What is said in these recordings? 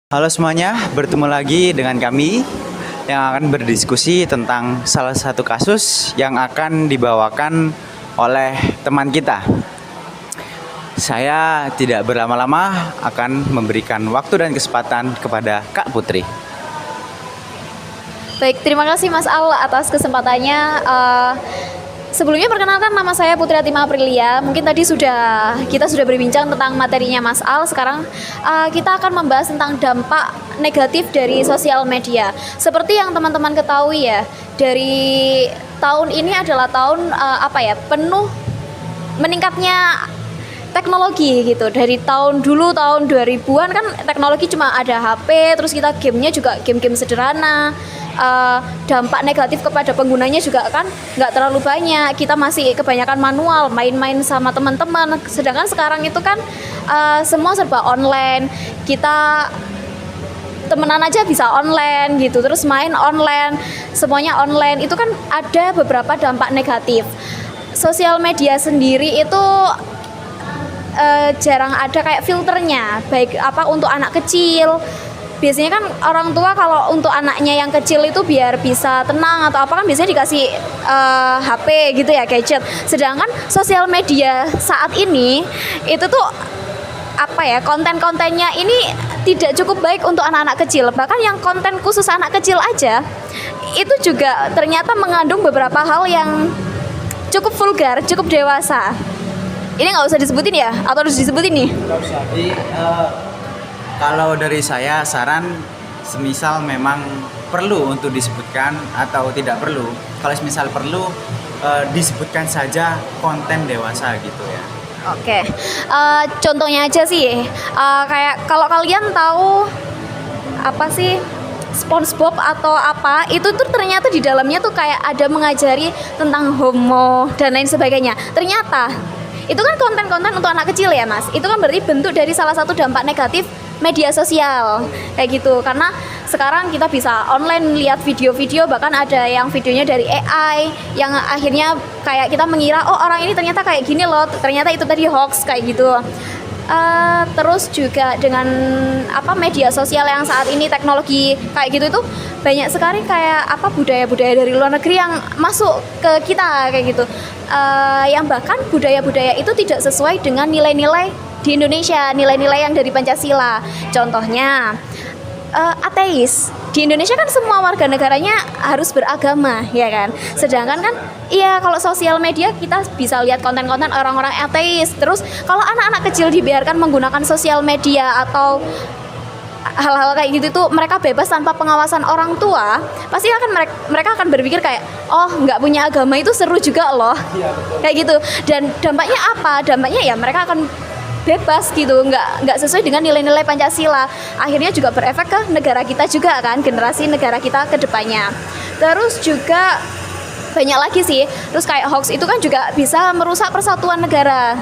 Halo semuanya, bertemu lagi dengan kami yang akan berdiskusi tentang salah satu kasus yang akan dibawakan oleh teman kita. Saya tidak berlama-lama akan memberikan waktu dan kesempatan kepada Kak Putri. Baik, terima kasih Mas Al atas kesempatannya. Sebelumnya perkenalkan, nama saya Putri Atima Aprilia. Mungkin tadi kita sudah berbincang tentang materinya Mas Al. Sekarang kita akan membahas tentang dampak negatif dari sosial media. Seperti yang teman-teman ketahui ya, dari tahun ini adalah tahun penuh meningkatnya teknologi gitu. Dari tahun 2000-an kan teknologi cuma ada HP, terus kita gamenya juga game-game sederhana. Dampak negatif kepada penggunanya juga kan nggak terlalu banyak. Kita masih kebanyakan manual, main-main sama teman-teman. Sedangkan sekarang itu kan semua serba online. Kita temenan aja bisa online gitu, terus main online, semuanya online. Itu kan ada beberapa dampak negatif. Sosial media sendiri itu jarang ada kayak filternya, baik untuk anak kecil. Biasanya kan orang tua kalau untuk anaknya yang kecil itu biar bisa tenang atau apa kan biasanya dikasih HP gitu ya, gadget. Sedangkan sosial media saat ini itu tuh konten-kontennya ini tidak cukup baik untuk anak-anak kecil. Bahkan yang konten khusus anak kecil aja itu juga ternyata mengandung beberapa hal yang cukup vulgar, cukup dewasa. Ini nggak usah disebutin ya? Atau harus disebutin nih? Nggak usah. Kalau dari saya saran, semisal memang perlu untuk disebutkan atau tidak perlu. Kalau semisal perlu, disebutkan saja konten dewasa gitu ya. Oke, contohnya aja sih, kayak kalau kalian tahu apa sih SpongeBob atau apa, itu tuh ternyata di dalamnya tuh kayak ada mengajari tentang homo dan lain sebagainya. Ternyata itu kan konten-konten untuk anak kecil ya Mas. Itu kan berarti bentuk dari salah satu dampak negatif media sosial kayak gitu. Karena sekarang kita bisa online lihat video-video, bahkan ada yang videonya dari AI yang akhirnya kayak kita mengira oh orang ini ternyata kayak gini loh, ternyata itu tadi hoax kayak gitu. Terus juga dengan media sosial yang saat ini teknologi kayak gitu itu banyak sekali kayak budaya-budaya dari luar negeri yang masuk ke kita kayak gitu, yang bahkan budaya-budaya itu tidak sesuai dengan nilai-nilai di Indonesia, nilai-nilai yang dari Pancasila. Contohnya ateis. Di Indonesia kan semua warga negaranya harus beragama, ya kan? Sedangkan kan, kalau sosial media kita bisa lihat konten-konten orang-orang ateis. Terus kalau anak-anak kecil dibiarkan menggunakan sosial media atau hal-hal kayak gitu tuh mereka bebas tanpa pengawasan orang tua, pasti mereka akan berpikir kayak nggak punya agama itu seru juga loh, kayak gitu. Dan dampaknya apa? Dampaknya ya mereka akan bebas gitu, nggak sesuai dengan nilai-nilai Pancasila. Akhirnya juga berefek ke negara kita juga kan, generasi negara kita ke depannya. Terus juga banyak lagi sih. Terus kayak hoax itu kan juga bisa merusak persatuan negara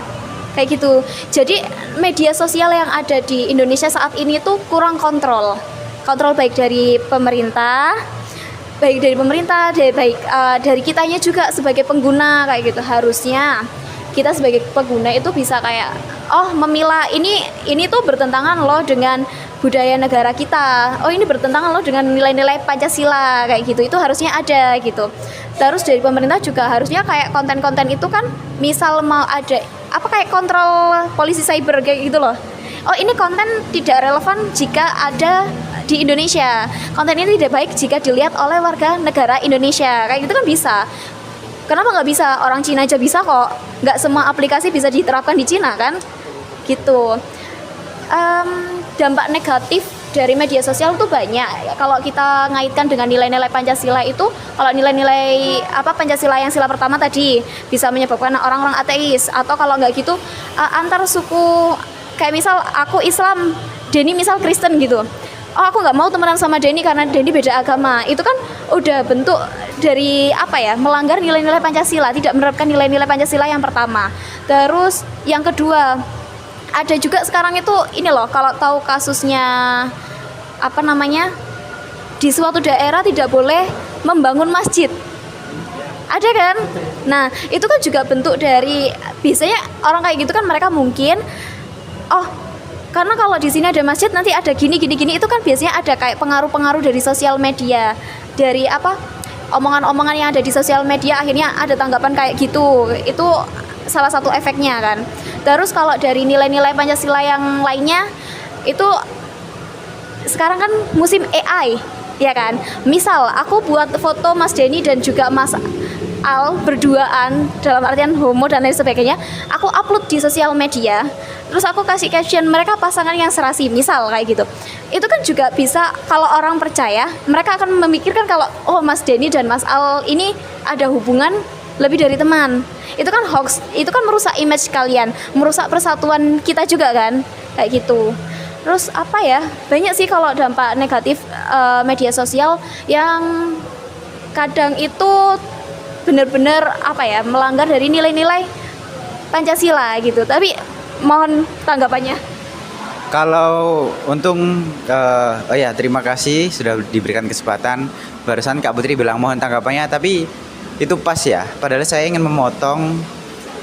kayak gitu. Jadi media sosial yang ada di Indonesia saat ini tuh kurang kontrol baik dari pemerintah, dari kitanya juga sebagai pengguna kayak gitu. Harusnya kita sebagai pengguna itu bisa kayak memilah ini tuh bertentangan loh dengan budaya negara kita, ini bertentangan loh dengan nilai-nilai Pancasila kayak gitu. Itu harusnya ada gitu. Terus dari pemerintah juga harusnya kayak konten-konten itu kan misal mau ada kayak kontrol polisi cyber kayak gitu loh. Ini konten tidak relevan jika ada di Indonesia, konten ini tidak baik jika dilihat oleh warga negara Indonesia kayak gitu kan bisa. Kenapa nggak bisa? Orang Cina aja bisa kok. Nggak semua aplikasi bisa diterapkan di Cina kan? Gitu. Dampak negatif dari media sosial itu banyak. Kalau kita ngaitkan dengan nilai-nilai Pancasila itu, kalau nilai-nilai Pancasila yang sila pertama tadi bisa menyebabkan orang-orang ateis, atau kalau nggak gitu antar suku, kayak misal aku Islam, Denny misal Kristen gitu. Aku nggak mau temenan sama Denny karena Denny beda agama. Itu kan udah bentuk dari melanggar nilai-nilai Pancasila, tidak menerapkan nilai-nilai Pancasila yang pertama. Terus yang kedua, ada juga sekarang itu ini loh, kalau tahu kasusnya di suatu daerah tidak boleh membangun masjid. Ada kan? Nah, itu kan juga bentuk dari, biasanya orang kayak gitu kan mereka mungkin karena kalau di sini ada masjid nanti ada gini itu kan biasanya ada kayak pengaruh-pengaruh dari sosial media, dari apa, omongan-omongan yang ada di sosial media, akhirnya ada tanggapan kayak gitu. Itu salah satu efeknya kan. Terus kalau dari nilai-nilai Pancasila yang lainnya, itu sekarang kan musim AI, ya kan. Misal aku buat foto Mas Denny dan juga Mas Al berduaan dalam artian homo dan lain sebagainya, aku upload di sosial media, terus aku kasih caption mereka pasangan yang serasi, misal kayak gitu. Itu kan juga bisa, kalau orang percaya, mereka akan memikirkan kalau oh Mas Denny dan Mas Al ini ada hubungan lebih dari teman. Itu kan hoax, itu kan merusak image kalian, merusak persatuan kita juga kan, kayak gitu. Terus apa ya, banyak sih kalau dampak negatif media sosial yang kadang itu benar-benar apa ya, melanggar dari nilai-nilai Pancasila gitu. Tapi mohon tanggapannya. Kalau untung oh ya, terima kasih sudah diberikan kesempatan. Barusan Kak Putri bilang mohon tanggapannya, tapi itu pas ya. Padahal saya ingin memotong.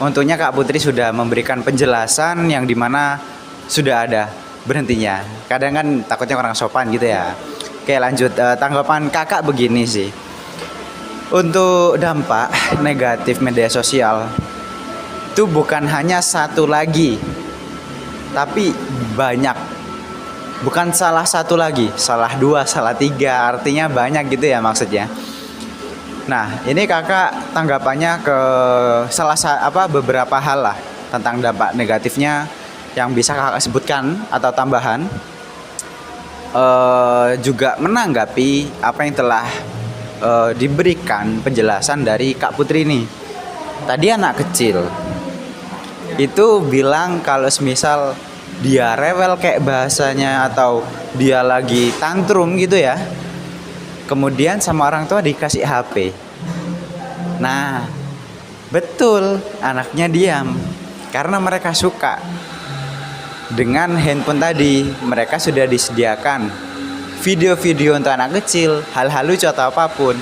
Untungnya Kak Putri sudah memberikan penjelasan yang dimana sudah ada berhentinya. Kadang kan takutnya orang sopan gitu ya. Oke, lanjut. Tanggapan kakak begini sih. Untuk dampak negatif media sosial itu bukan hanya satu lagi, tapi banyak. Bukan salah satu lagi, salah dua, salah tiga, artinya banyak gitu ya maksudnya. Nah, ini kakak tanggapannya ke beberapa hal lah tentang dampak negatifnya yang bisa kakak sebutkan atau tambahan. Juga menanggapi apa yang telah diberikan penjelasan dari Kak Putri ini. Tadi anak kecil itu bilang kalau semisal dia rewel kayak bahasanya, atau dia lagi tantrum gitu ya, kemudian sama orang tua dikasih HP. Nah, betul, anaknya diam karena mereka suka dengan handphone tadi. Mereka sudah disediakan video-video untuk anak kecil, hal-hal lucu atau apapun.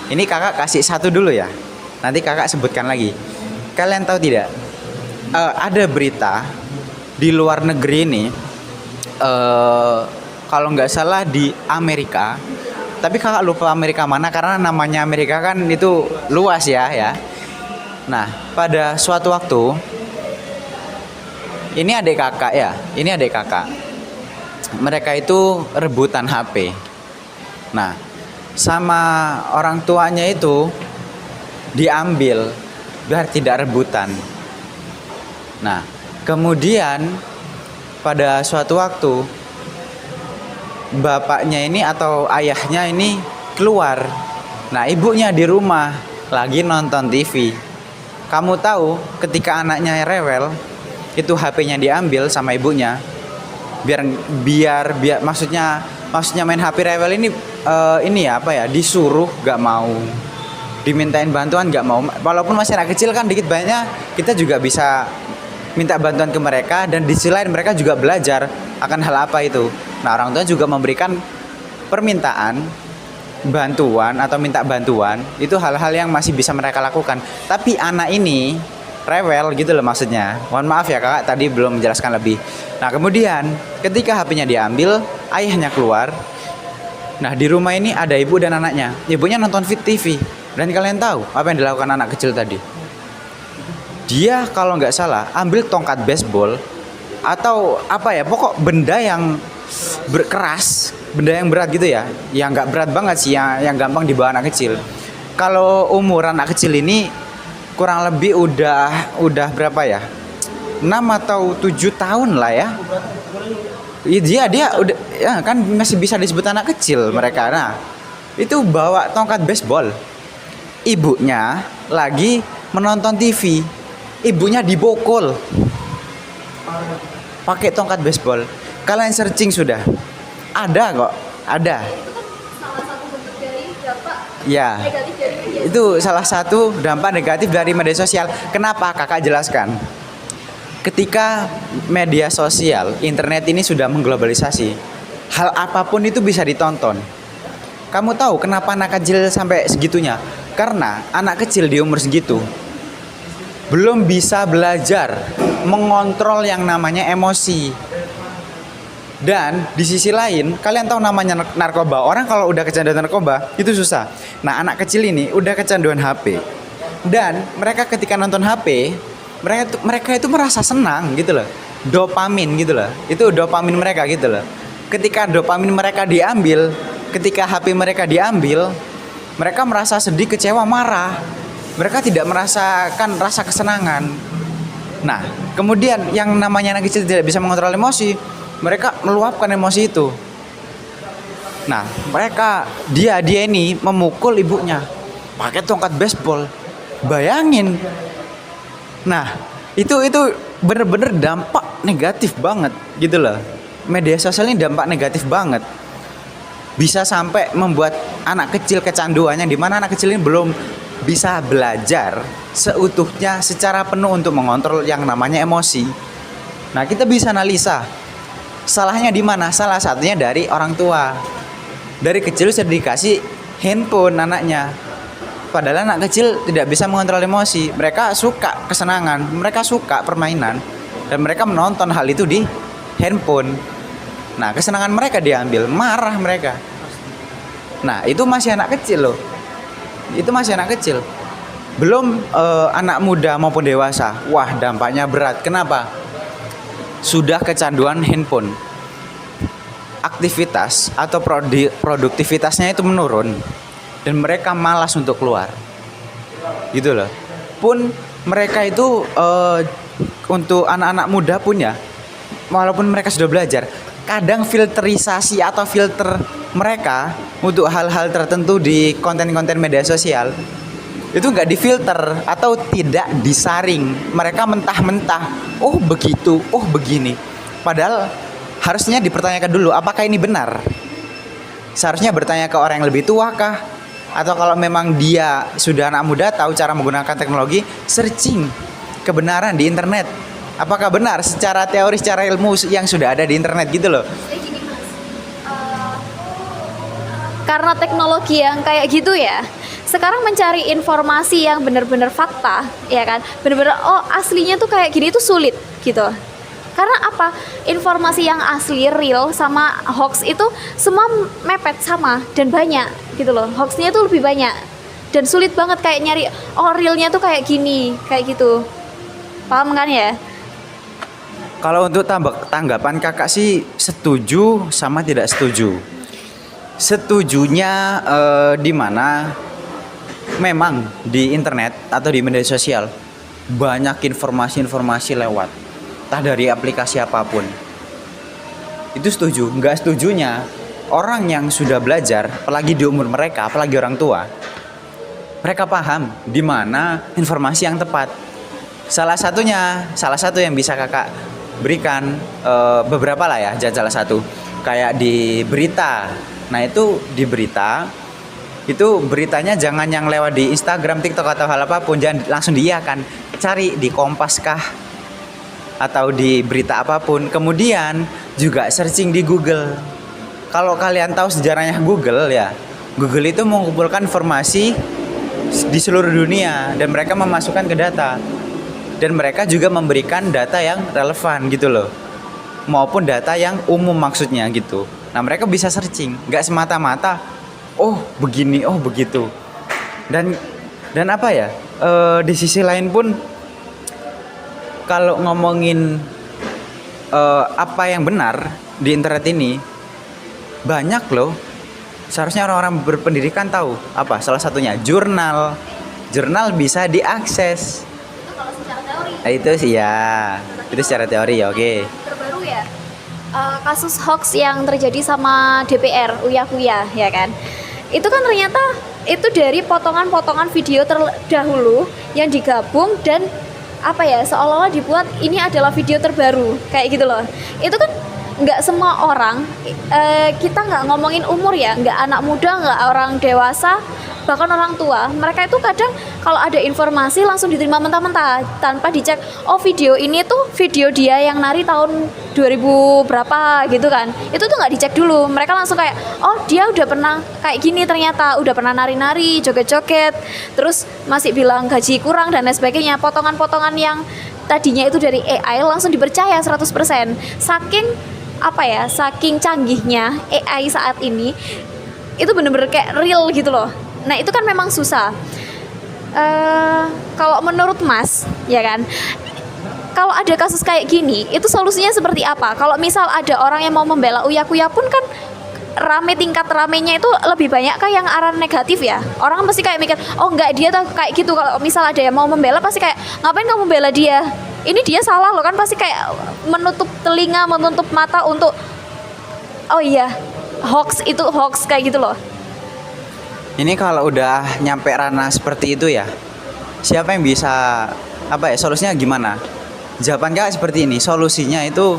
Ini kakak kasih satu dulu ya, nanti kakak sebutkan lagi. Kalian tahu tidak, ada berita di luar negeri ini, kalau nggak salah di Amerika, tapi kakak lupa Amerika mana karena namanya Amerika kan itu luas ya. Nah, pada suatu waktu, ini adik kakak, mereka itu rebutan HP. Nah, sama orang tuanya itu diambil biar tidak rebutan. Nah, kemudian pada suatu waktu bapaknya ini atau ayahnya ini keluar. Nah, ibunya di rumah lagi nonton TV. Kamu tahu ketika anaknya rewel, itu HP-nya diambil sama ibunya. Biar maksudnya main HP rewel ini disuruh gak mau, dimintain bantuan gak mau. Walaupun masih anak kecil kan, dikit banyaknya kita juga bisa minta bantuan ke mereka, dan di sisi lain mereka juga belajar akan hal apa itu. Nah, orang tua juga memberikan permintaan bantuan atau minta bantuan, itu hal-hal yang masih bisa mereka lakukan. Tapi anak ini rewel gitu loh maksudnya. Mohon maaf ya kakak, tadi belum menjelaskan lebih. Nah, kemudian ketika HP-nya diambil, ayahnya keluar. Nah, di rumah ini ada ibu dan anaknya. Ibunya nonton Fit TV. Dan kalian tahu apa yang dilakukan anak kecil tadi? Dia kalau nggak salah ambil tongkat baseball atau pokok benda yang berkeras, benda yang berat gitu ya. Yang nggak berat banget sih, yang gampang dibawa anak kecil. Kalau umur anak kecil ini kurang lebih udah berapa ya? 6 atau 7 tahun lah ya. Dia udah ya kan, masih bisa disebut anak kecil mereka. Nah, itu bawa tongkat baseball. Ibunya lagi menonton TV. Ibunya dibokol pakai tongkat baseball. Kalian searching sudah. Ada kok, ada. Ya, itu salah satu dampak negatif dari media sosial. Kenapa? Kakak jelaskan. Ketika media sosial, internet ini sudah mengglobalisasi, hal apapun itu bisa ditonton. Kamu tahu kenapa anak kecil sampai segitunya? Karena anak kecil di umur segitu belum bisa belajar mengontrol yang namanya emosi. Dan di sisi lain, kalian tahu namanya narkoba. Orang kalau udah kecanduan narkoba itu susah. Nah, anak kecil ini udah kecanduan HP. Dan mereka ketika nonton HP, mereka itu merasa senang gitu loh. Dopamin gitu loh. Itu dopamin mereka gitu loh. Ketika dopamin mereka diambil, ketika HP mereka diambil, mereka merasa sedih, kecewa, marah. Mereka tidak merasakan rasa kesenangan. Nah, kemudian yang namanya anak kecil tidak bisa mengontrol emosi, mereka meluapkan emosi itu. Nah, dia ini memukul ibunya pakai tongkat baseball. Bayangin. Nah, itu bener-bener dampak negatif banget gitu loh. Media sosial ini dampak negatif banget. Bisa sampai membuat anak kecil kecanduannya, di mana anak kecil ini belum bisa belajar seutuhnya secara penuh untuk mengontrol yang namanya emosi. Nah, kita bisa analisa salahnya di mana? Salah satunya dari orang tua. Dari kecil sudah dikasih handphone anaknya. Padahal anak kecil tidak bisa mengontrol emosi. Mereka suka kesenangan, mereka suka permainan, dan mereka menonton hal itu di handphone. Nah, kesenangan mereka diambil, marah mereka. Nah, itu masih anak kecil loh. Itu masih anak kecil. Belum anak muda maupun dewasa. Wah, dampaknya berat. Kenapa? Sudah kecanduan handphone. Aktivitas atau produktivitasnya itu menurun. Dan mereka malas untuk keluar. Gitu loh. Pun mereka itu untuk anak-anak muda pun ya, walaupun mereka sudah belajar, kadang filterisasi atau filter mereka untuk hal-hal tertentu di konten-konten media sosial itu nggak difilter atau tidak disaring. Mereka mentah-mentah, oh begitu, oh begini. Padahal harusnya dipertanyakan dulu, apakah ini benar? Seharusnya bertanya ke orang yang lebih tua kah? Atau kalau memang dia sudah anak muda, tahu cara menggunakan teknologi, searching kebenaran di internet. Apakah benar secara teori, secara ilmu yang sudah ada di internet gitu loh. Gini, Mas. Karena teknologi yang kayak gitu ya, sekarang mencari informasi yang benar-benar fakta, ya kan, benar-benar oh aslinya tuh kayak gini tuh sulit gitu. Karena apa? Informasi yang asli, real sama hoax itu semua mepet sama dan banyak gitu loh. Hoaxnya tuh lebih banyak dan sulit banget kayak nyari oh realnya tuh kayak gini, kayak gitu. Paham kan ya? Kalau untuk tanggapan kakak sih setuju sama tidak setuju. Setujunya di mana memang di internet atau di media sosial banyak informasi-informasi lewat, entah dari aplikasi apapun. Itu setuju. Nggak setujunya orang yang sudah belajar, apalagi di umur mereka, apalagi orang tua, mereka paham di mana informasi yang tepat. Salah satu yang bisa kakak berikan beberapa lah ya, salah satu kayak di berita. Nah, itu di berita itu beritanya jangan yang lewat di Instagram, TikTok atau hal apapun, jangan langsung diiyakan. Cari di Kompas kah atau di berita apapun. Kemudian juga searching di Google. Kalau kalian tahu sejarahnya Google ya, Google itu mengumpulkan informasi di seluruh dunia dan mereka memasukkan ke data. Dan mereka juga memberikan data yang relevan gitu loh, maupun data yang umum maksudnya gitu. Nah, mereka bisa searching, nggak semata-mata oh begini, oh begitu. Dan apa ya, di sisi lain pun kalau ngomongin apa yang benar di internet ini, banyak loh. Seharusnya orang-orang berpendidikan tahu apa, salah satunya jurnal bisa diakses. Itu sih ya, itu secara teori ya, oke. Terbaru ya, kasus hoax yang terjadi sama DPR, Uya Kuya ya kan. Itu kan ternyata itu dari potongan-potongan video terdahulu yang digabung dan apa ya, seolah-olah dibuat ini adalah video terbaru kayak gitu loh. Itu kan nggak semua orang, kita nggak ngomongin umur ya, nggak anak muda, nggak orang dewasa, bahkan orang tua, mereka itu kadang kalau ada informasi langsung diterima mentah-mentah tanpa dicek, oh video ini tuh video dia yang nari tahun 2000 berapa gitu kan, itu tuh nggak dicek dulu. Mereka langsung kayak, oh dia udah pernah kayak gini, ternyata udah pernah nari-nari, joget-joget, terus masih bilang gaji kurang dan lain sebagainya. Potongan-potongan yang tadinya itu dari AI langsung dipercaya 100%, saking apa ya, saking canggihnya AI saat ini itu bener-bener kayak real gitu loh. Nah itu kan memang susah. Kalau menurut Mas, ya kan, kalau ada kasus kayak gini, itu solusinya seperti apa? Kalau misal ada orang yang mau membela Uya Kuya pun kan tingkat ramenya itu lebih banyak kah yang arah negatif ya? Orang pasti kayak mikir, oh enggak dia tuh kayak gitu. Kalau misal ada yang mau membela pasti kayak, ngapain kamu bela dia? Ini dia salah loh kan, pasti kayak menutup telinga, menutup mata untuk, oh iya, hoax itu hoax kayak gitu loh. Ini kalau udah nyampe ranah seperti itu ya, siapa yang bisa solusinya gimana? Jawaban Kak seperti ini, solusinya itu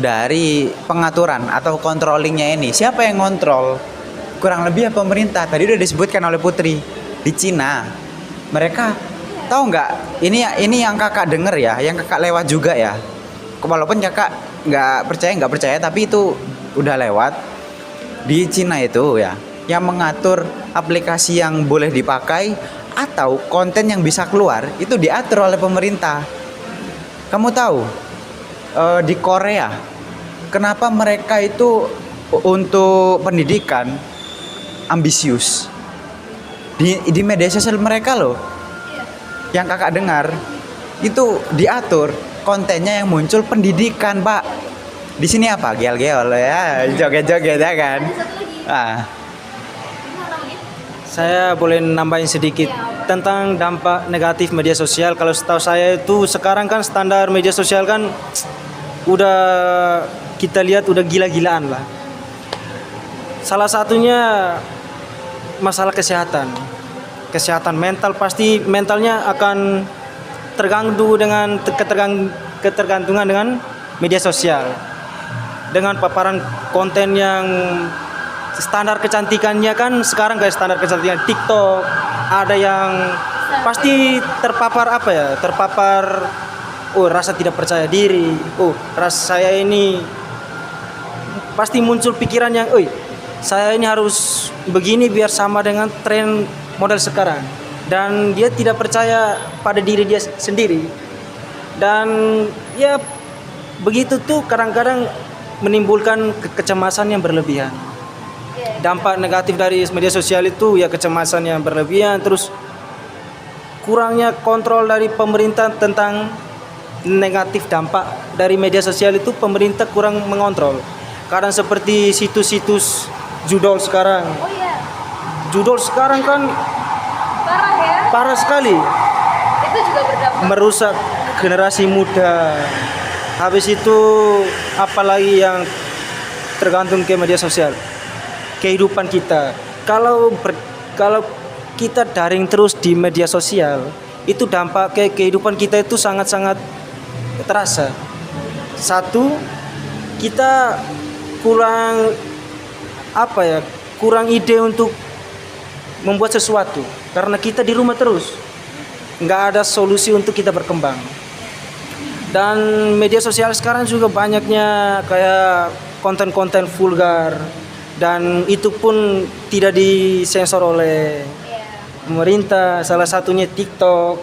dari pengaturan atau controllingnya ini. Siapa yang ngontrol? Kurang lebih ya pemerintah. Tadi udah disebutkan oleh Putri di Cina. Mereka tahu nggak? Ini yang kakak denger ya, yang kakak lewat juga ya. Walaupun kakak nggak percaya, tapi itu udah lewat. Di Cina itu ya, yang mengatur aplikasi yang boleh dipakai atau konten yang bisa keluar itu diatur oleh pemerintah. Kamu tahu di Korea kenapa mereka itu untuk pendidikan ambisius di media sosial mereka loh, yang kakak dengar itu diatur kontennya yang muncul pendidikan, Pak. Di sini apa gel-gel ya, joget-joget ya kan. Saya boleh nambahin sedikit tentang dampak negatif media sosial. Kalau setahu saya itu sekarang kan standar media sosial kan udah kita lihat udah gila-gilaan lah. Salah satunya masalah kesehatan mental, pasti mentalnya akan terganggu dengan ketergantungan dengan media sosial, dengan paparan konten yang standar kecantikannya kan sekarang kayak standar kecantikan TikTok, ada yang pasti terpapar rasa tidak percaya diri, rasa saya ini pasti muncul pikiran yang saya ini harus begini biar sama dengan tren model sekarang, dan dia tidak percaya pada diri dia sendiri, dan ya begitu tuh kadang-kadang menimbulkan kecemasan yang berlebihan. Dampak negatif dari media sosial itu ya kecemasan yang berlebihan, terus kurangnya kontrol dari pemerintah tentang negatif dampak dari media sosial itu. Pemerintah kurang mengontrol. Kadang seperti situs-situs judul sekarang. Judul sekarang kan Parah ya? parah sekali. Itu juga berdampak. Merusak generasi muda. Habis itu apalagi yang tergantung ke media sosial. Kehidupan kita, kalau kita daring terus di media sosial, itu dampak ke kehidupan kita itu sangat-sangat terasa. Satu, kita kurang ide untuk membuat sesuatu karena kita di rumah terus, nggak ada solusi untuk kita berkembang. Dan media sosial sekarang juga banyaknya kayak konten-konten vulgar, dan itu pun tidak disensor oleh pemerintah. Salah satunya TikTok,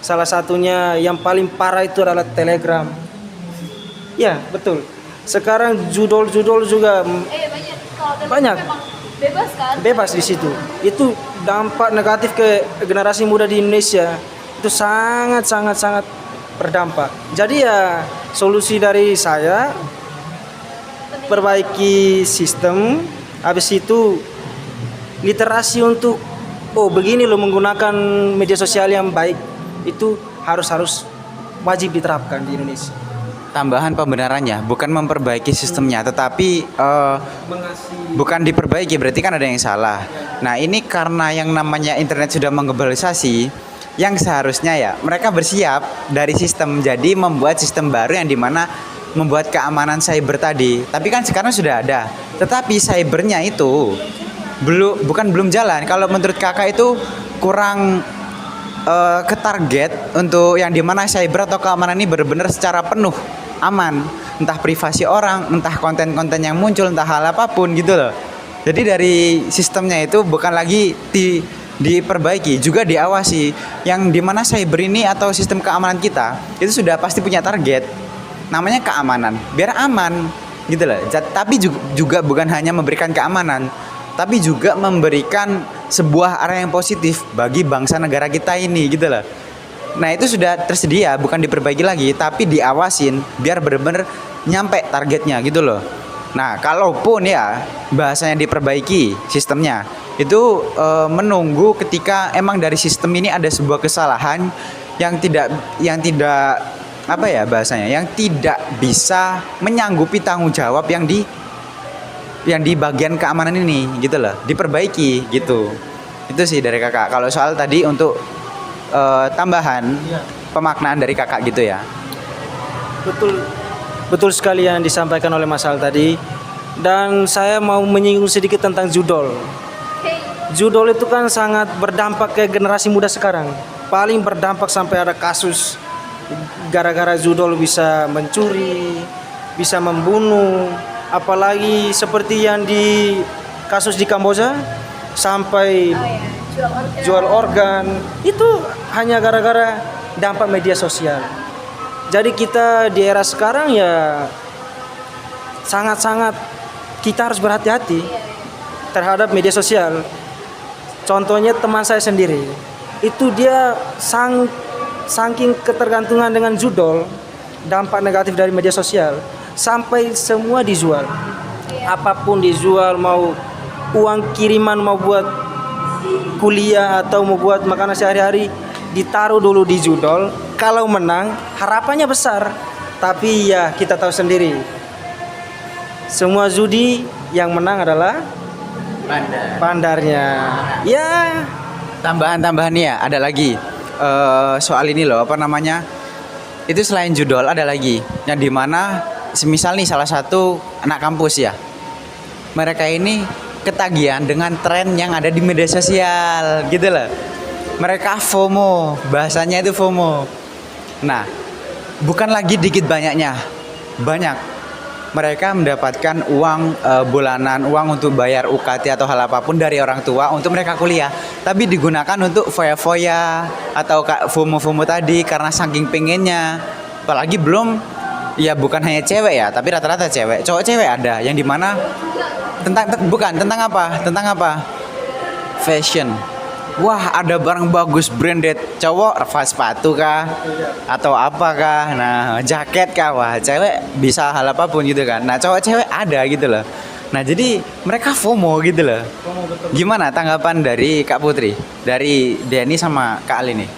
salah satunya yang paling parah itu adalah Telegram. Ya betul, sekarang judul-judul juga banyak. Bebas kan? Bebas di situ. Itu dampak negatif ke generasi muda di Indonesia itu sangat berdampak. Jadi ya solusi dari saya, perbaiki sistem, habis itu literasi untuk begini loh menggunakan media sosial yang baik, itu harus wajib diterapkan di Indonesia. Tambahan pembenarannya, bukan memperbaiki sistemnya, tetapi bukan diperbaiki, berarti kan ada yang salah. Nah ini karena yang namanya internet sudah mengglobalisasi, yang seharusnya ya mereka bersiap dari sistem, jadi membuat sistem baru yang dimana membuat keamanan cyber tadi. Tapi kan sekarang sudah ada, tetapi cybernya itu belum jalan. Kalau menurut kakak itu kurang ke target untuk yang dimana cyber atau keamanan ini benar-benar secara penuh aman, entah privasi orang, entah konten-konten yang muncul, entah hal apapun gitu loh. Jadi dari sistemnya itu bukan lagi diperbaiki, juga diawasi, yang dimana cyber ini atau sistem keamanan kita itu sudah pasti punya target, namanya keamanan, biar aman, gitu loh. Tapi juga bukan hanya memberikan keamanan, tapi juga memberikan sebuah arah yang positif bagi bangsa negara kita ini gitu loh. Nah itu sudah tersedia, bukan diperbaiki lagi, tapi diawasin biar benar-benar nyampe targetnya gitu loh. Nah kalaupun ya bahasanya diperbaiki sistemnya, itu menunggu ketika emang dari sistem ini ada sebuah kesalahan yang tidak apa ya bahasanya, yang tidak bisa menyanggupi tanggung jawab yang di bagian keamanan ini gitu loh, diperbaiki gitu. Itu sih dari kakak. Kalau soal tadi untuk tambahan pemaknaan dari kakak gitu ya. Betul sekali yang disampaikan oleh Mas Al tadi. Dan saya mau menyinggung sedikit tentang judol. Judol itu kan sangat berdampak ke generasi muda sekarang. Paling berdampak sampai ada kasus gara-gara judol bisa mencuri, bisa membunuh, apalagi seperti yang di kasus di Kamboja sampai jual organ. Itu hanya gara-gara dampak media sosial. Jadi kita di era sekarang ya sangat-sangat kita harus berhati-hati terhadap media sosial. Contohnya teman saya sendiri, itu dia saking ketergantungan dengan judol, dampak negatif dari media sosial, sampai semua dijual. Apapun dijual, mau uang kiriman, mau buat kuliah atau mau buat makanan sehari-hari, ditaruh dulu di judol. Kalau menang harapannya besar, tapi ya kita tahu sendiri, semua judi yang menang adalah pandarnya. Ya, Tambahan nih ya, ada lagi soal ini loh, apa namanya? Itu selain judol ada lagi yang dimana semisal nih salah satu anak kampus ya, mereka ini ketagihan dengan tren yang ada di media sosial gitu loh. Mereka FOMO, bahasanya itu FOMO. Nah, bukan lagi dikit banyaknya, banyak. Mereka mendapatkan uang bulanan, uang untuk bayar UKT atau hal apapun dari orang tua untuk mereka kuliah, tapi digunakan untuk foya-foya atau FOMO-FOMO tadi karena saking pengennya. Apalagi belum, ya bukan hanya cewek ya, tapi rata-rata cewek, cowok cewek ada yang dimana tentang apa? Fashion. Wah, ada barang bagus branded, cowok revas sepatu kah atau apakah, nah jaket kah, wah cewek bisa hal apapun gitu kan. Nah cowok cewek ada gitu loh. Nah jadi mereka FOMO gitu loh. Gimana tanggapan dari Kak Putri, dari Denny sama Kak Ali nih?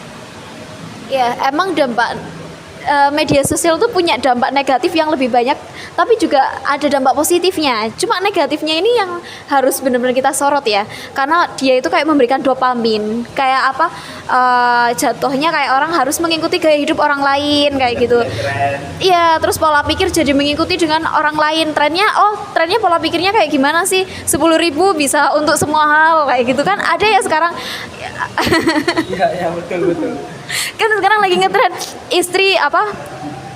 Ya, emang dampak media sosial tuh punya dampak negatif yang lebih banyak, tapi juga ada dampak positifnya. Cuma negatifnya ini yang harus benar-benar kita sorot ya, karena dia itu kayak memberikan dopamin, kayak apa, jatuhnya kayak orang harus mengikuti gaya hidup orang lain kayak gitu. Iya, terus pola pikir jadi mengikuti dengan orang lain. Trennya pola pikirnya kayak gimana sih? 10.000 bisa untuk semua hal kayak gitu kan? Ada ya sekarang. iya betul. Kan sekarang lagi ngetren istri 10.000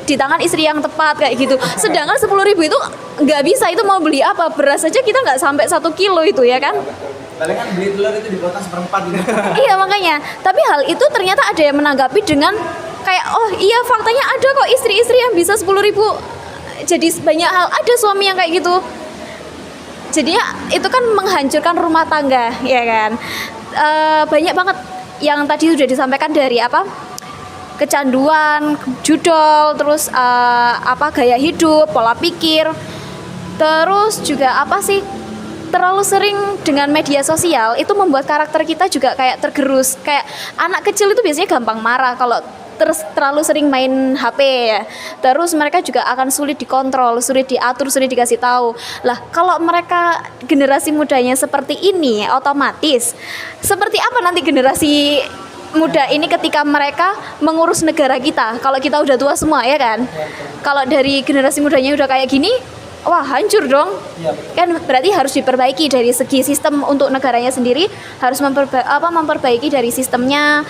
di tangan istri yang tepat kayak gitu. Sedangkan 10.000 itu nggak bisa, itu mau beli apa, beras saja kita nggak sampai 1 kilo itu ya kan. Paling kan beli telur itu dipotong seperempat gitu. Iya makanya. Tapi hal itu ternyata ada yang menanggapi dengan kayak, oh iya faktanya ada kok istri-istri yang bisa 10.000. Jadi banyak hal, ada suami yang kayak gitu. Jadinya itu kan menghancurkan rumah tangga ya kan. Banyak banget yang tadi sudah disampaikan dari kecanduan, judol, terus gaya hidup, pola pikir, terus juga terlalu sering dengan media sosial itu membuat karakter kita juga kayak tergerus. Kayak anak kecil itu biasanya gampang marah kalau terlalu sering main HP ya. Terus mereka juga akan sulit dikontrol, sulit diatur, sulit dikasih tahu. Lah, kalau mereka generasi mudanya seperti ini, otomatis seperti apa nanti generasi muda ini ketika mereka mengurus negara kita? Kalau kita udah tua semua ya kan? Kalau dari generasi mudanya udah kayak gini, wah hancur dong. Kan berarti harus diperbaiki dari segi sistem untuk negaranya sendiri, harus memperbaiki dari sistemnya,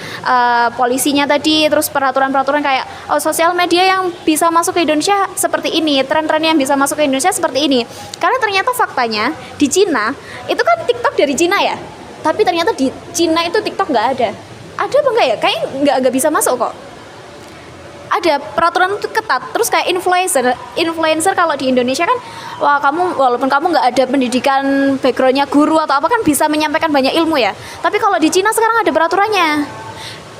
polisinya tadi, terus peraturan-peraturan kayak sosial media yang bisa masuk ke Indonesia seperti ini, tren-tren yang bisa masuk ke Indonesia seperti ini. Karena ternyata faktanya di Cina itu kan TikTok dari Cina ya, tapi ternyata di Cina itu TikTok nggak ada. Ada apa enggak ya? Kayak nggak bisa masuk kok. ada peraturan itu ketat. Terus kayak influencer kalau di Indonesia kan, wah kamu walaupun kamu nggak ada pendidikan backgroundnya guru atau apa kan bisa menyampaikan banyak ilmu ya. Tapi kalau di Cina sekarang ada peraturannya.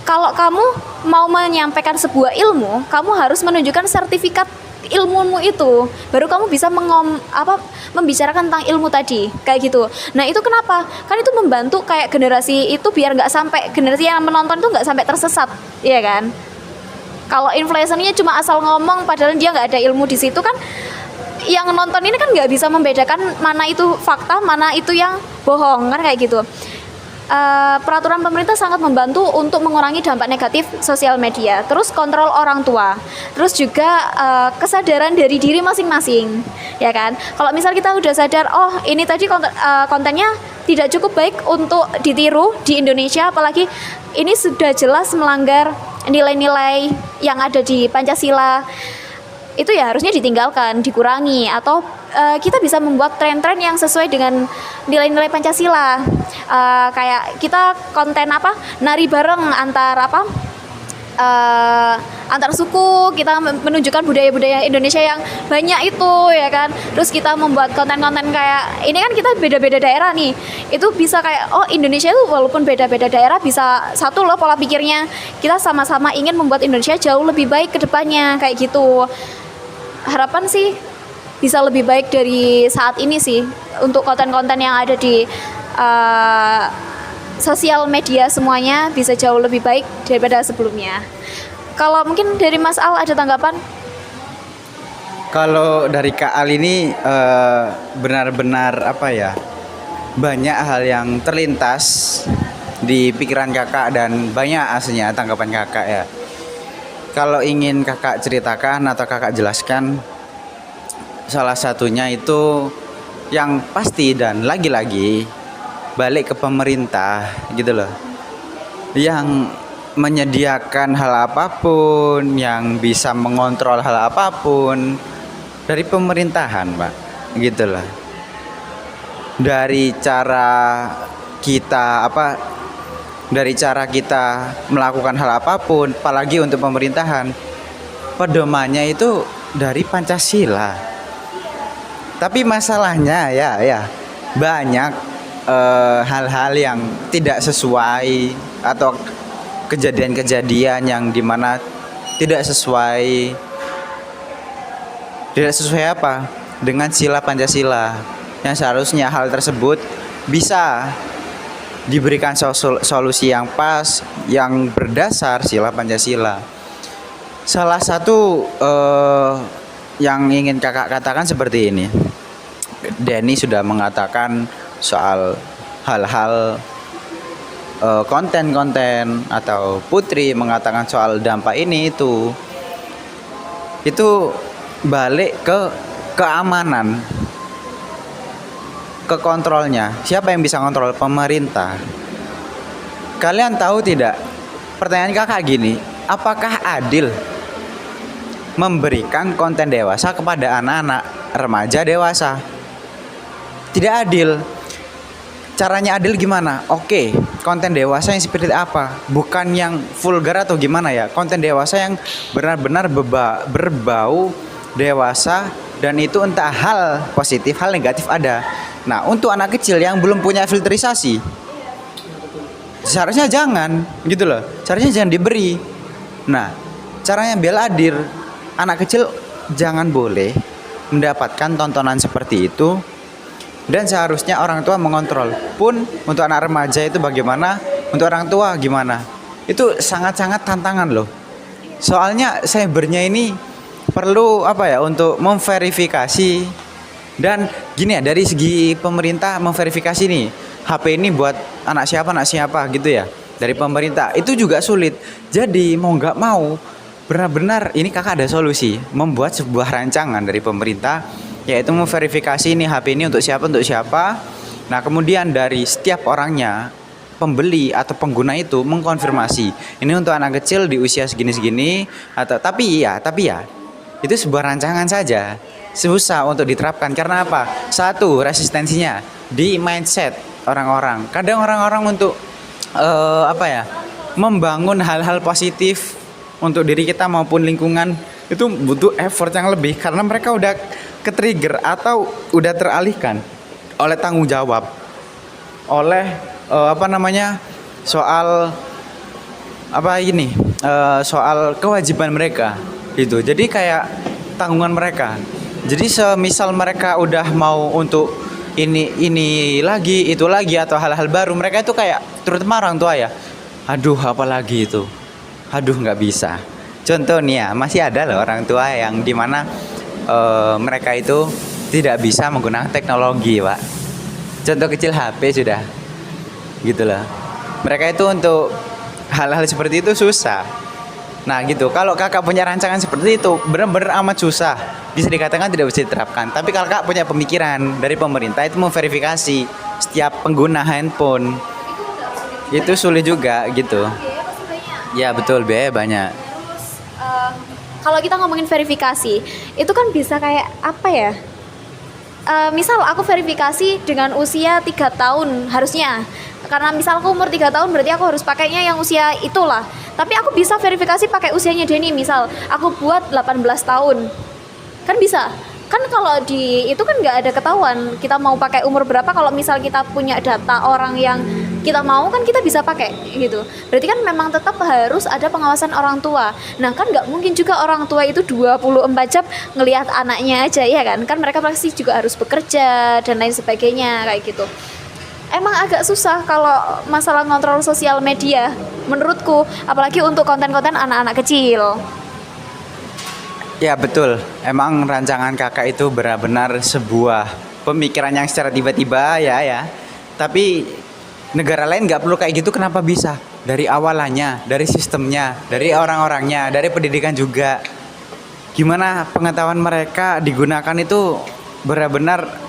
Kalau kamu mau menyampaikan sebuah ilmu, kamu harus menunjukkan sertifikat ilmumu itu, baru kamu bisa membicarakan tentang ilmu tadi kayak gitu. Nah itu kenapa? Kan itu membantu kayak generasi itu biar nggak sampai, generasi yang menonton itu nggak sampai tersesat, iya kan? Kalau influencernya cuma asal ngomong padahal dia nggak ada ilmu di situ kan, yang nonton ini kan nggak bisa membedakan mana itu fakta, mana itu yang bohong kan kayak gitu. Peraturan pemerintah sangat membantu untuk mengurangi dampak negatif sosial media. Terus kontrol orang tua, terus juga kesadaran dari diri masing-masing, ya kan? Kalau misal kita udah sadar, oh ini tadi kontennya tidak cukup baik untuk ditiru di Indonesia, apalagi ini sudah jelas melanggar nilai-nilai yang ada di Pancasila, itu ya harusnya ditinggalkan, dikurangi, atau kita bisa membuat tren-tren yang sesuai dengan nilai-nilai Pancasila. Kayak kita konten nari bareng antar suku, kita menunjukkan budaya-budaya Indonesia yang banyak itu ya kan. Terus kita membuat konten-konten kayak ini kan kita beda-beda daerah nih, itu bisa kayak oh Indonesia itu walaupun beda-beda daerah bisa satu loh pola pikirnya, kita sama-sama ingin membuat Indonesia jauh lebih baik ke depannya kayak gitu. Harapan sih bisa lebih baik dari saat ini sih untuk konten-konten yang ada di sosial media, semuanya bisa jauh lebih baik daripada sebelumnya. Kalau mungkin dari Mas Al ada tanggapan? Kalau dari Kak Al ini benar-benar banyak hal yang terlintas di pikiran kakak dan banyak aslinya tanggapan kakak ya. Kalau ingin kakak ceritakan atau kakak jelaskan, salah satunya itu yang pasti dan lagi-lagi balik ke pemerintah gitu loh, yang menyediakan hal apapun, yang bisa mengontrol hal apapun dari pemerintahan, Pak, gitu loh. Dari cara kita melakukan hal apapun, apalagi untuk pemerintahan, pedomannya itu dari Pancasila. Tapi masalahnya ya banyak hal-hal yang tidak sesuai atau kejadian-kejadian yang dimana tidak sesuai dengan sila Pancasila, yang seharusnya hal tersebut bisa diberikan solusi yang pas yang berdasar sila Pancasila. Salah satu yang ingin kakak katakan seperti ini, Denny sudah mengatakan soal hal-hal konten-konten, atau Putri mengatakan soal dampak ini itu balik ke keamanan, ke kontrolnya. Siapa yang bisa kontrol? Pemerintah. Kalian tahu tidak? Pertanyaan kakak gini, apakah adil memberikan konten dewasa kepada anak-anak remaja dewasa? Tidak adil. Caranya adil gimana? Oke, konten dewasa yang seperti apa? Bukan yang vulgar atau gimana ya? Konten dewasa yang benar-benar berbau dewasa, dan itu entah hal positif, hal negatif ada. Nah, untuk anak kecil yang belum punya filterisasi, seharusnya jangan, gitu loh. Seharusnya jangan diberi. Nah, caranya biar adil, anak kecil jangan boleh mendapatkan tontonan seperti itu. Dan seharusnya orang tua mengontrol. Pun untuk anak remaja itu bagaimana, untuk orang tua gimana, itu sangat-sangat tantangan loh. Soalnya cybernya ini perlu untuk memverifikasi. Dan gini ya, dari segi pemerintah memverifikasi nih, HP ini buat anak siapa gitu ya, dari pemerintah itu juga sulit. Jadi mau nggak mau, benar-benar ini kakak ada solusi, membuat sebuah rancangan dari pemerintah, yaitu memverifikasi ini HP ini untuk siapa. Nah, kemudian dari setiap orangnya, pembeli atau pengguna itu mengkonfirmasi ini untuk anak kecil di usia segini-segini, atau tapi ya itu sebuah rancangan saja, susah untuk diterapkan. Karena apa? Satu, resistensinya di mindset orang-orang. Kadang orang-orang untuk membangun hal-hal positif untuk diri kita maupun lingkungan itu butuh effort yang lebih karena mereka udah ke-trigger atau udah teralihkan oleh tanggung jawab, oleh soal soal kewajiban mereka gitu. Jadi kayak tanggungan mereka. Jadi semisal mereka udah mau untuk ini lagi, itu lagi atau hal-hal baru, mereka itu kayak terutama orang tua ya. Aduh, apalagi itu. Aduh, nggak bisa. Contoh nih ya, masih ada loh orang tua yang dimana mereka itu tidak bisa menggunakan teknologi, Pak. Contoh kecil HP sudah, gitu loh. Mereka itu untuk hal-hal seperti itu susah. Nah gitu, kalau kakak punya rancangan seperti itu benar-benar amat susah, bisa dikatakan tidak bisa diterapkan. Tapi kalau kakak punya pemikiran dari pemerintah itu memverifikasi setiap pengguna handphone, itu sulit juga gitu. Biaya pasti banyak. Ya betul, biaya banyak. Terus kalau kita ngomongin verifikasi, itu kan bisa kayak apa ya? Misal aku verifikasi dengan usia 3 tahun harusnya. Karena misal aku umur 3 tahun berarti aku harus pakainya yang usia itulah. Tapi aku bisa verifikasi pakai usianya Denny, misal aku buat 18 tahun. Kan bisa. Kan kalau di itu kan nggak ada ketahuan kita mau pakai umur berapa. Kalau misal kita punya data orang yang kita mau kan kita bisa pakai gitu. Berarti kan memang tetap harus ada pengawasan orang tua. Nah kan nggak mungkin juga orang tua itu 24 jam ngelihat anaknya aja ya kan. Kan mereka pasti juga harus bekerja dan lain sebagainya kayak gitu. Emang agak susah kalau masalah ngontrol sosial media menurutku, apalagi untuk konten-konten anak-anak kecil. Ya betul, emang rancangan kakak itu benar-benar sebuah pemikiran yang secara tiba-tiba ya. Tapi negara lain nggak perlu kayak gitu, kenapa bisa? Dari awalannya, dari sistemnya, dari orang-orangnya, dari pendidikan juga. Gimana pengetahuan mereka digunakan itu benar-benar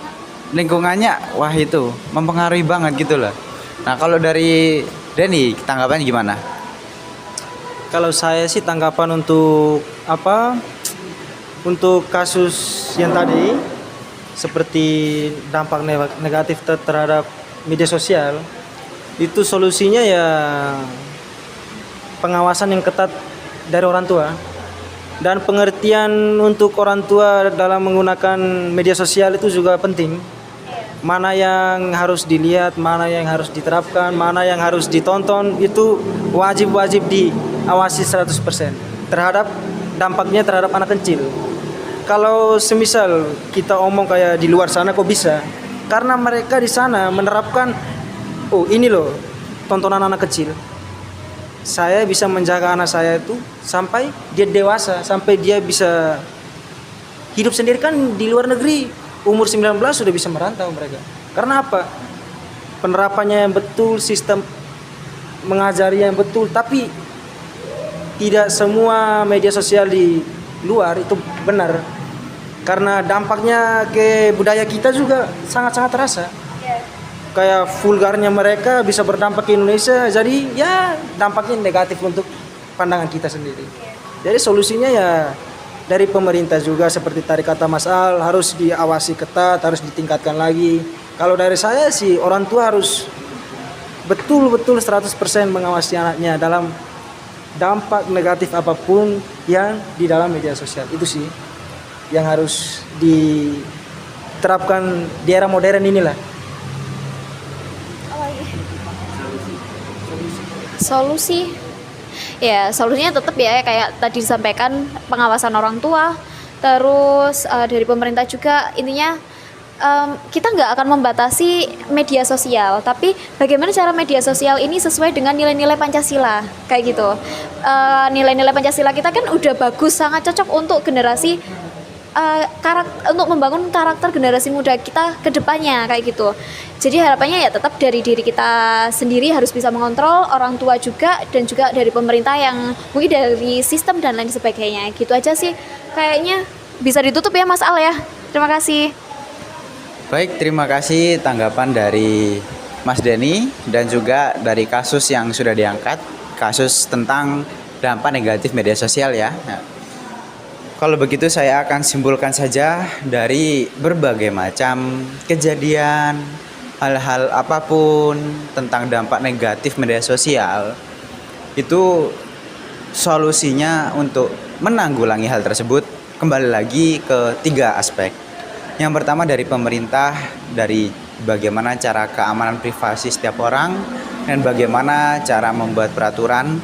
lingkungannya, wah itu mempengaruhi banget gitu loh. Nah kalau dari Denny tanggapannya gimana? Kalau saya sih tanggapan untuk untuk kasus yang tadi seperti dampak negatif terhadap media sosial, itu solusinya ya pengawasan yang ketat dari orang tua dan pengertian untuk orang tua dalam menggunakan media sosial itu juga penting. Mana yang harus dilihat, mana yang harus diterapkan, mana yang harus ditonton, itu wajib diawasi 100% terhadap dampaknya terhadap anak kecil. Kalau semisal kita omong kayak di luar sana kok bisa? Karena mereka di sana menerapkan, oh ini loh tontonan anak kecil. Saya bisa menjaga anak saya itu sampai dia dewasa, sampai dia bisa hidup sendiri. Kan di luar negeri umur 19 sudah bisa merantau mereka. Karena apa? Penerapannya yang betul, sistem mengajari yang betul, tapi tidak semua media sosial di luar itu benar. Karena dampaknya ke budaya kita juga sangat-sangat terasa. Kayak vulgarnya mereka bisa berdampak ke Indonesia, jadi ya dampaknya negatif untuk pandangan kita sendiri. Jadi solusinya ya dari pemerintah juga seperti tadi kata Mas Al, harus diawasi ketat, harus ditingkatkan lagi. Kalau dari saya sih orang tua harus betul-betul 100% mengawasi anaknya dalam dampak negatif apapun yang di dalam media sosial. Itu sih yang harus diterapkan di era modern inilah. Solusi ya, solusinya tetap ya kayak tadi disampaikan, pengawasan orang tua, terus dari pemerintah juga. Intinya kita nggak akan membatasi media sosial, tapi bagaimana cara media sosial ini sesuai dengan nilai-nilai Pancasila kayak gitu. Nilai-nilai Pancasila kita kan udah bagus, sangat cocok untuk generasi untuk membangun karakter generasi muda kita ke depannya kayak gitu. Jadi harapannya ya tetap dari diri kita sendiri harus bisa mengontrol, orang tua juga, dan juga dari pemerintah yang mungkin dari sistem dan lain sebagainya. Gitu aja sih kayaknya bisa ditutup ya Mas Al ya. Terima kasih. Baik, terima kasih tanggapan dari Mas Denny dan juga dari kasus yang sudah diangkat, kasus tentang dampak negatif media sosial ya. Nah, kalau begitu saya akan simpulkan saja dari berbagai macam kejadian, hal-hal apapun tentang dampak negatif media sosial, itu solusinya untuk menanggulangi hal tersebut kembali lagi ke 3 aspek. Yang pertama dari pemerintah, dari bagaimana cara keamanan privasi setiap orang, dan bagaimana cara membuat peraturan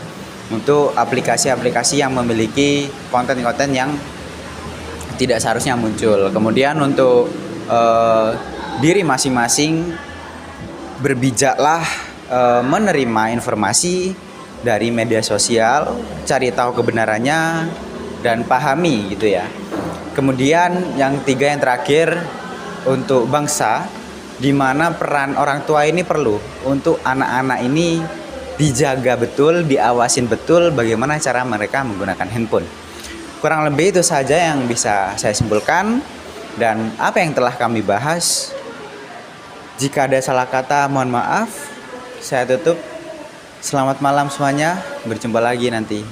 untuk aplikasi-aplikasi yang memiliki konten-konten yang tidak seharusnya muncul. Kemudian untuk diri masing-masing, berbijaklah menerima informasi dari media sosial, cari tahu kebenarannya dan pahami gitu ya. Kemudian yang 3 yang terakhir untuk bangsa, di mana peran orang tua ini perlu untuk anak-anak ini dijaga betul, diawasin betul bagaimana cara mereka menggunakan handphone. Kurang lebih itu saja yang bisa saya simpulkan, dan apa yang telah kami bahas. Jika ada salah kata mohon maaf. Saya tutup. Selamat malam semuanya. Berjumpa lagi nanti.